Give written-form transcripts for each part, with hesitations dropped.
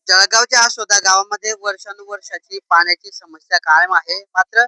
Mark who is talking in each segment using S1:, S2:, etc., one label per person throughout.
S1: जळगावच्या आसोदा गावामध्ये वर्षानुवर्षाची पाण्याची समस्या कायम आहे. मात्र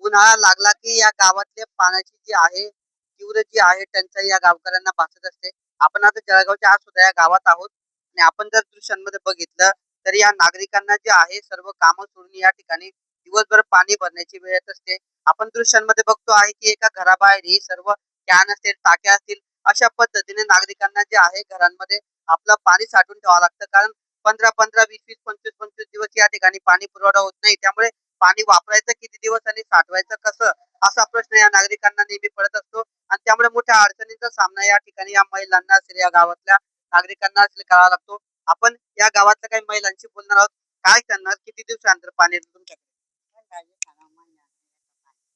S1: उन्हाळा लागला की या गावातल्या पाण्याची जी आहे तीव्र जी आहे टंचाई या गावकऱ्यांना भासत असते. आपण आता जळगावच्या आसोदा या गावात आहोत आणि आपण जर दृश्यांमध्ये बघितलं तर या नागरिकांना जे आहे सर्व कामं सोडून या ठिकाणी दिवसभर पाणी भरण्याची वेळ येत असते. आपण दृश्यांमध्ये बघतो आहे की एका घराबाहेर ही सर्व कॅन असतील, टाक्या असतील, अशा पद्धतीने नागरिकांना जे आहे घरांमध्ये आपलं पाणी साठवून ठेवावं लागतं. कारण 15-15, 20-20, 25-25 दिवस या ठिकाणी पाणी पुरवठा होत नाही. त्यामुळे पाणी वापरायचं किती दिवस आणि साठवायचं कसं, असा प्रश्न या नागरिकांना नेहमी पडत असतो आणि त्यामुळे मोठ्या अडचणींचा सामना या ठिकाणी या महिलांना असेल, या गावातल्या नागरिकांना असेल करावा लागतो. आपण या गावातल्या काही महिलांशी बोलणार आहोत. काय करणार, किती दिवसानंतर पाणी येतं तुमच्याकडे?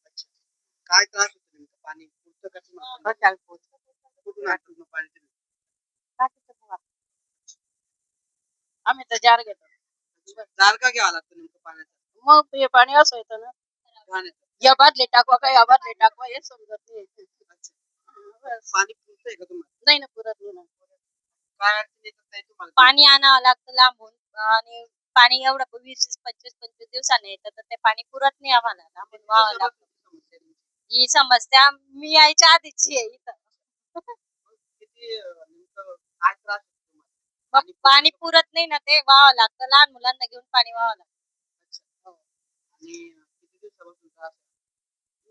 S1: अच्छा. काय त्रास होतो नेमकं? पाणी पुरतं का तुम्हाला? कुठून आणतात मग पाणी तुम्ही?
S2: आम्ही तर जार घेतो.
S1: जार का घ्यावा लागतो नेमकं पाण्याचं?
S2: मग हे पाणी असं येतं ना,
S1: घाण येतं.
S2: या बादली टाकवा का या बादली टाकवा हे समजत नाही.
S1: अच्छा.
S2: बस.
S1: पाणी पुरतंय का तुम्हाला?
S2: नाही ना, पुरत नाही ना.
S1: काय अडचण येतात ताई तुम्हाला?
S2: पाणी आणावं लागतं लांबून आणि पाणी एवढं 20-25 दिवसाने येतं तर ते पाणी पुरत नाही आम्हाला. लांबून व्हावं लागतं.
S1: समस्या आहे तुमची.
S2: ही समस्या मी यायच्या आधीची आहे इथं.
S1: किती नेमकं काय त्रास होतो तुम्हाला?
S2: मग पाणी पुरत नाही ना, ते व्हावं लागतं. लहान मुलांना घेऊन पाणी व्हावं लागतं.
S1: अच्छा. हो. आणि किती दिवसापासून त्रास आहे?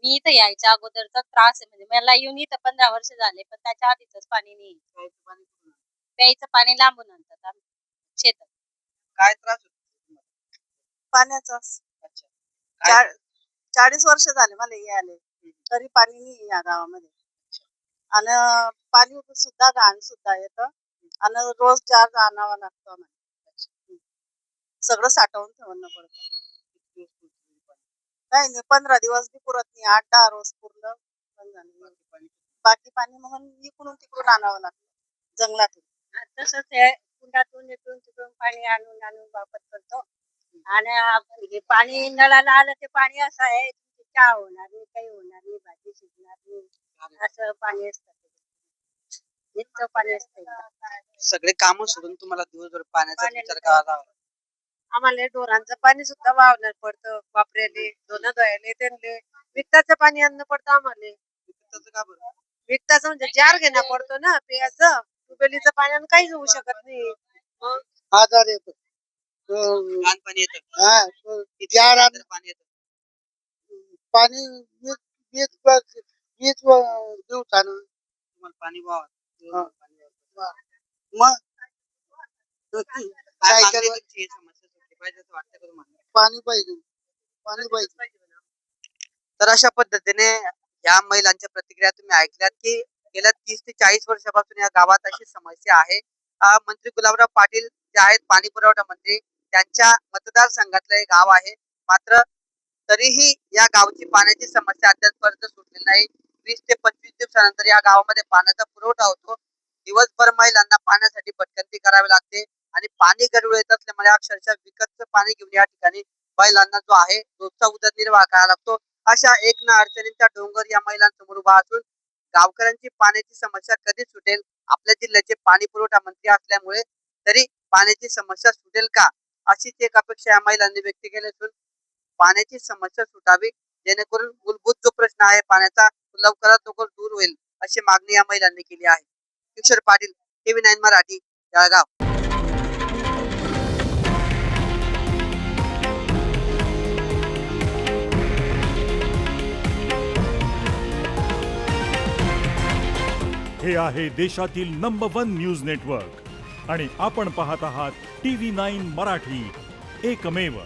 S2: मी इथं यायच्या अगोदरचा त्रास आहे. म्हणजे मला येऊन इथं 15 वर्ष झाले, पण त्याच्या आधीच पाणी नाही.
S1: प्यायचं पाणी कुठून आणता?
S2: प्यायचं पाणी लांबून आणतात आम्ही शेतात.
S1: काय त्रास होतो तुम्हाला?
S3: पाण्याचा
S1: अच्छा. काय?
S3: 40 वर्ष झाले मला यायला, तरी पाणी नाही या गावामध्ये. आणि पाणी सुद्धा घाण सुद्धा येतं आणि रोज जार आणावा लागतो आम्हाला. सगळं साठवून ठेवणं पडतं.
S1: किती दिवस पुरतं पाणी?
S3: काही नाही, 15 दिवस बी पुरत नाही, 8-10 रोज पुरलं पण झालं.
S1: बाकी पाणी?
S3: बाकी पाणी मग इकडून तिकडून आणावं लागतं जंगलातून.
S2: तसंच हे कुंडातून इकडून तिकडून पाणी आणून आणून वापर करतो. आणि हे पाणी नळाला आलं ते पाणी असं आहे की चहा होणार नाही, काही होणार नाही, भाजी शिजणार नाही, असं पाणी असतं. इतकं पाणी असतं इथं.
S1: सगळे कामं सोडून तुम्हाला दिवसभर पाण्याचा
S2: पाण्याला
S1: विचार करावा लागतो.
S3: आम्हाला ढोरांचं पाणी सुद्धा वावण्यात पडतं, वापरायले, धुणं धुवायले, त्यांले विकताचं पाणी आणणं पडतं आम्हाला.
S1: त्याचं का बरं?
S3: विकताचं म्हणजे जार घेणं पडतो ना प्यायचं. ट्युबवेलीचं पाण्यानं काहीच होऊ शकत नाही.
S1: आजार येतो. घाण पाणी येतं. किती दिवसानंतर पाणी येतं?
S3: पाणी 20 दिवसानं.
S1: तुम्हाला पाणी व्हावं.
S3: हा.
S1: पाणी व्हावं.
S3: मग
S1: काय मागणी तुमची? ही समस्या सुटली पाहिजे असं वाटतं का तुम्हाला?
S3: पाणी पाहिजे, पाणी पाहिजे.
S1: तर अशा पद्धतीने या महिलांच्या प्रतिक्रिया तुम्ही ऐकल्यात की गेल्या 30 ते 40 वर्षापासून या गावात अशी समस्या आहे. मंत्री गुलाबराव पाटील जे आहेत पाणी पुरवठा मंत्री, त्यांच्या मतदारसंघातलं हे गाव आहे. मात्र तरीही या गावची पाण्याची समस्या अद्यापपर्यंत सुटलेली नाही. 20 ते 25 दिवसानंतर या गावामध्ये पाण्याचा पुरवठा होतो. दिवसभर महिलांना पाण्यासाठी भटकंती करावी लागते आणि पाणी गढूळ येत असल्यामुळे अक्षरशः विकतचं पाणी घेऊन या ठिकाणी महिलांना जो आहे रोजचा उदरनिर्वाह करावा लागतो. अशा एक ना अडचणींचा डोंगर या महिलांसमोर उभा असून गावकऱ्यांची पाण्याची समस्या कधी सुटेल? आपल्या जिल्ह्याचे पाणी पुरवठा मंत्री असल्यामुळे तरी पाण्याची समस्या सुटेल का, अशीच एक अपेक्षा या महिलांनी व्यक्त केली असून पाण्याची समस्या सुटावी, जेणेकरून मूलभूत जो प्रश्न आहे पाण्याचा तो लवकरात लवकर दूर होईल, अशी मागणी या महिलांनी केली आहे. किशोर पाटील, TV9 मराठी, जळगाव.
S4: हे आहे देशातील नंबर 1 न्यूज नेटवर्क आणि आपण पाहत आहात TV9 मराठी, एकमेव.